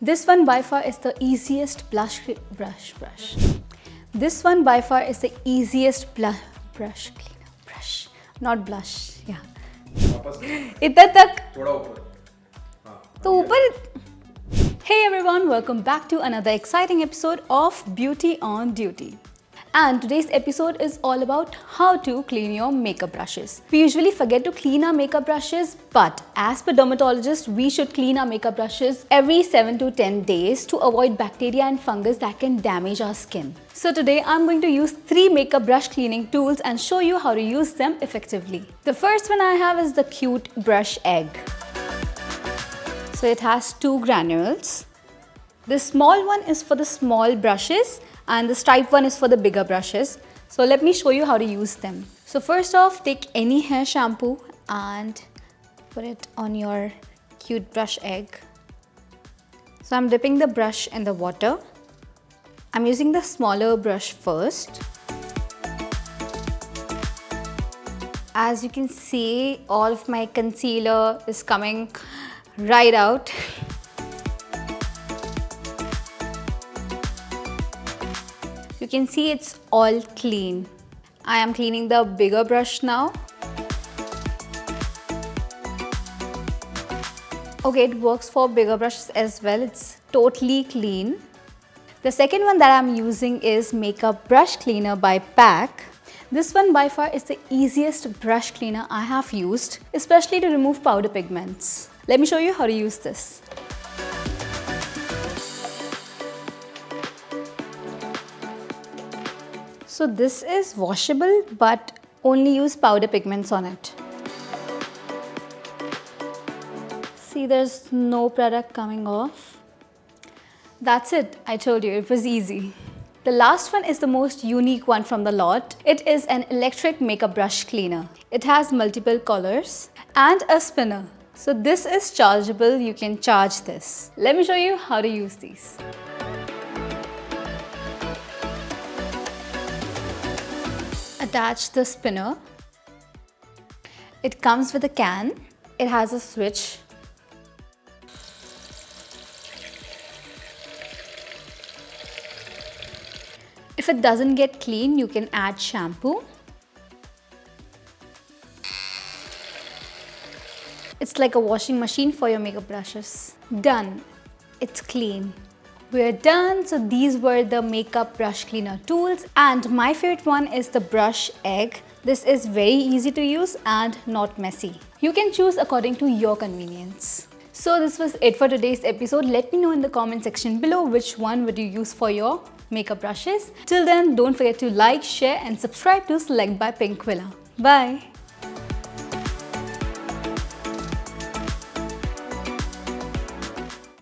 This one by far is the easiest brush. This one by far is the easiest brush cleaner. Brush, not blush. Yeah. इतना तक थोड़ा ऊपर तो ऊपर. Hey everyone, welcome back to another exciting episode of Beauty on Duty. And today's episode is all about how to clean your makeup brushes. We usually forget to clean our makeup brushes, but as per dermatologists, we should clean our makeup brushes every 7 to 10 days to avoid bacteria and fungus that can damage our skin. So today I'm going to use 3 makeup brush cleaning tools and show you how to use them effectively. The first one I have is the Cute Brush Egg. So it has 2 granules. The small one is for the small brushes and the striped one is for the bigger brushes. So let me show you how to use them. So first off, take any hair shampoo and put it on your Cute Brush Egg. So I'm dipping the brush in the water. I'm using the smaller brush first. As you can see, all of my concealer is coming right out. You can see it's all clean. I am cleaning the bigger brush now. Okay, it works for bigger brushes as well. It's totally clean. The second one that I'm using is Makeup Brush Cleaner by PAC. This one by far is the easiest brush cleaner I have used, especially to remove powder pigments. Let me show you how to use this. So this is washable, but only use powder pigments on it. See, there's no product coming off. That's it. I told you, it was easy. The last one is the most unique one from the lot. It is an electric makeup brush cleaner. It has multiple colors and a spinner. So this is chargeable. You can charge this. Let me show you how to use these. Attach the spinner. It comes with a can. It has a switch. If it doesn't get clean, you can add shampoo. It's like a washing machine for your makeup brushes. Done. It's clean. We're done. So these were the makeup brush cleaner tools, and my favorite one is the brush egg. This is very easy to use and not messy. You can choose according to your convenience. So this was it for today's episode. Let me know in the comment section below which one would you use for your makeup brushes. Till then, don't forget to like, share and subscribe to Select by Pink Villa. Bye.